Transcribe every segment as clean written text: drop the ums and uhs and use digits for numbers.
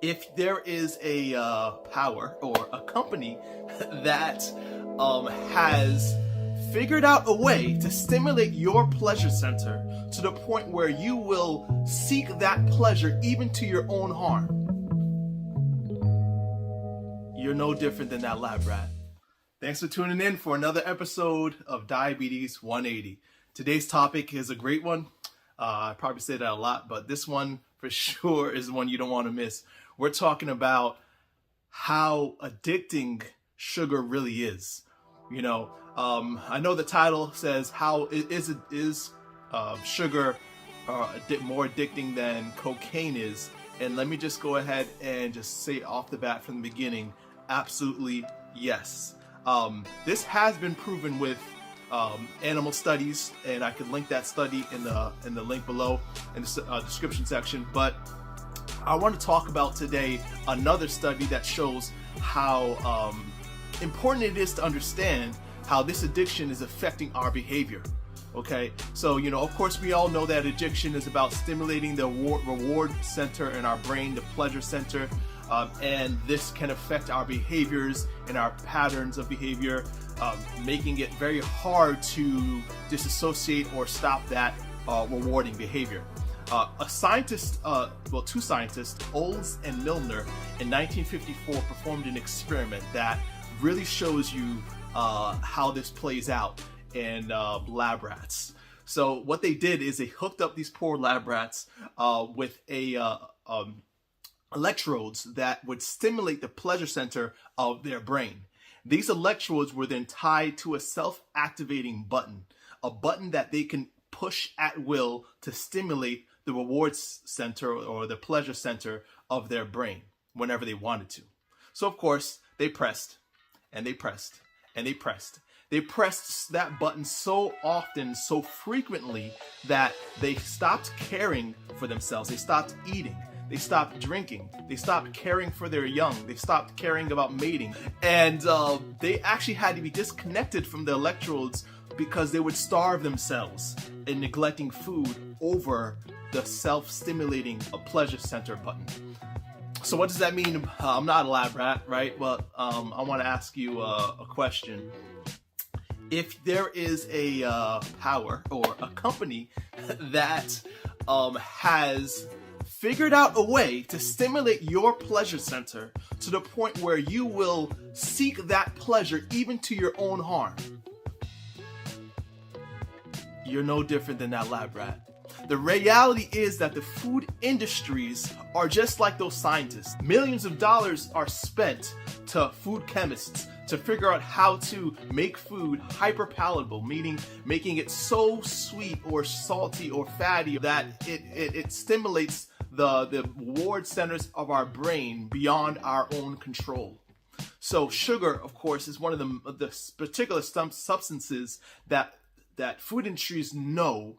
If there is a power or a company that has figured out a way to stimulate your pleasure center to the point where you will seek that pleasure even to your own harm, you're no different than that lab rat. Thanks for tuning in for another episode of Diabetes 180. Today's topic is a great one. I probably say that a lot, but this one for sure is one you don't want to miss. We're talking about how addicting sugar really is. I know the title says how is sugar more addicting than cocaine is, and let me just go ahead and just say off the bat from the beginning, absolutely yes. This has been proven with animal studies, and I could link that study in the link below in the description section. But I want to talk about today another study that shows how important it is to understand how this addiction is affecting our behavior. Okay, so of course we all know that addiction is about stimulating the reward center in our brain, the pleasure center, and this can affect our behaviors and our patterns of behavior, making it very hard to disassociate or stop that rewarding behavior. Two scientists, Olds and Milner, in 1954 performed an experiment that really shows you how this plays out in lab rats. So what they did is they hooked up these poor lab rats with electrodes that would stimulate the pleasure center of their brain. These electrodes were then tied to a self-activating button, a button that they can push at will to stimulate the rewards center or the pleasure center of their brain whenever they wanted to. So of course they pressed and they pressed and they pressed. They pressed that button so often, so frequently, that they stopped caring for themselves. They stopped eating. They stopped drinking. They stopped caring for their young. They stopped caring about mating. And they actually had to be disconnected from the electrodes because they would starve themselves in neglecting food over the self-stimulating pleasure center button. So what does that mean? I'm not a lab rat, right? Well, I want to ask you a question. If there is a power or a company that has figured out a way to stimulate your pleasure center to the point where you will seek that pleasure even to your own harm, you're no different than that lab rat. The reality is that the food industries are just like those scientists. Millions of dollars are spent to food chemists to figure out how to make food hyper palatable, meaning making it so sweet or salty or fatty that it stimulates the reward centers of our brain beyond our own control. So sugar, of course, is one of the particular substances that food industries know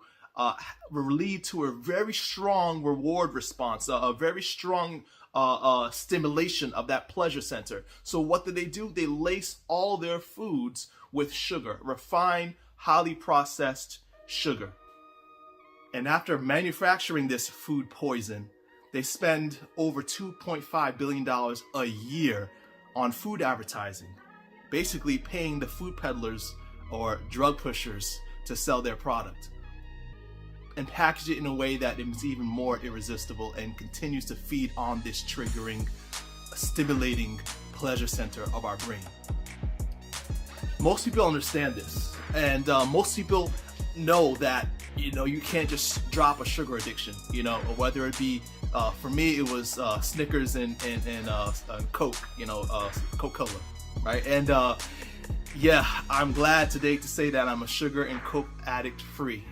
will lead to a very strong reward response, a very strong stimulation of that pleasure center. So what do? They lace all their foods with sugar, refined, highly processed sugar. And after manufacturing this food poison, they spend over $2.5 billion a year on food advertising, basically paying the food peddlers or drug pushers to sell their product, and package it in a way that is even more irresistible and continues to feed on this triggering, stimulating pleasure center of our brain. Most people understand this, and most people know that you can't just drop a sugar addiction. Whether it be for me it was Snickers and Coke, Coca-Cola, right? And yeah, I'm glad today to say that I'm a sugar and Coke addict free.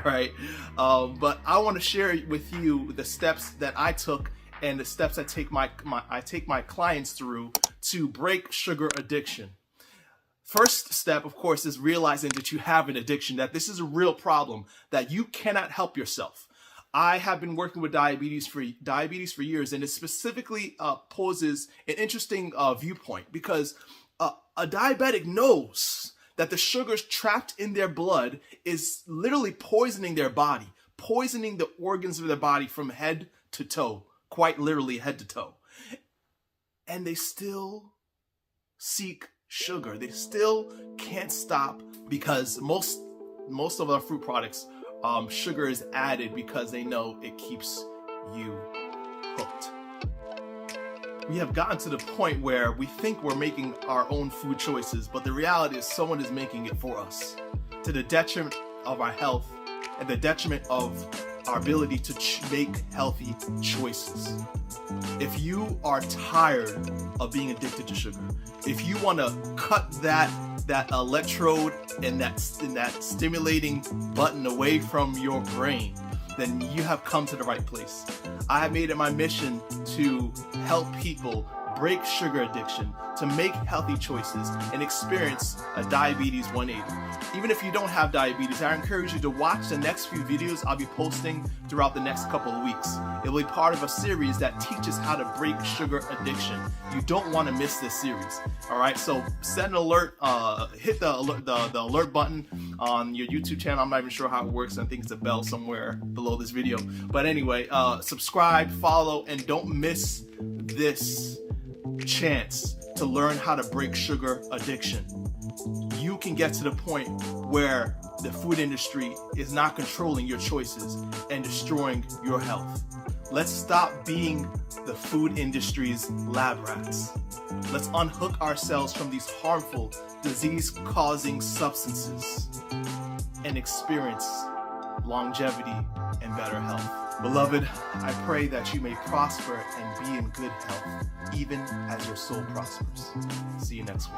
Right, but I want to share with you the steps that I took and the steps I take my clients through to break sugar addiction. First step, of course, is realizing that you have an addiction, that this is a real problem, that you cannot help yourself. I have been working with diabetes for years, and it specifically poses an interesting viewpoint because a diabetic knows that the sugars trapped in their blood is literally poisoning their body, poisoning the organs of their body from head to toe, quite literally head to toe. And they still seek sugar. They still can't stop, because most of our fruit products, sugar is added because they know it keeps you hooked. We have gotten to the point where we think we're making our own food choices, but the reality is someone is making it for us, to the detriment of our health and the detriment of our ability to make healthy choices. If you are tired of being addicted to sugar, if you want to cut that electrode and that stimulating button away from your brain, then you have come to the right place. I have made it my mission to help people break sugar addiction, to make healthy choices, and experience a diabetes 180. Even if you don't have diabetes, I encourage you to watch the next few videos I'll be posting throughout the next couple of weeks. It will be part of a series that teaches how to break sugar addiction. You don't want to miss this series. All right, so set an alert, hit the alert button on your YouTube channel. I'm not even sure how it works. I think it's a bell somewhere below this video. But anyway, subscribe, follow, and don't miss this chance to learn how to break sugar addiction. You can get to the point where the food industry is not controlling your choices and destroying your health. Let's stop being the food industry's lab rats. Let's unhook ourselves from these harmful, disease-causing substances and experience longevity and better health. Beloved, I pray that you may prosper and be in good health, even as your soul prospers. See you next week.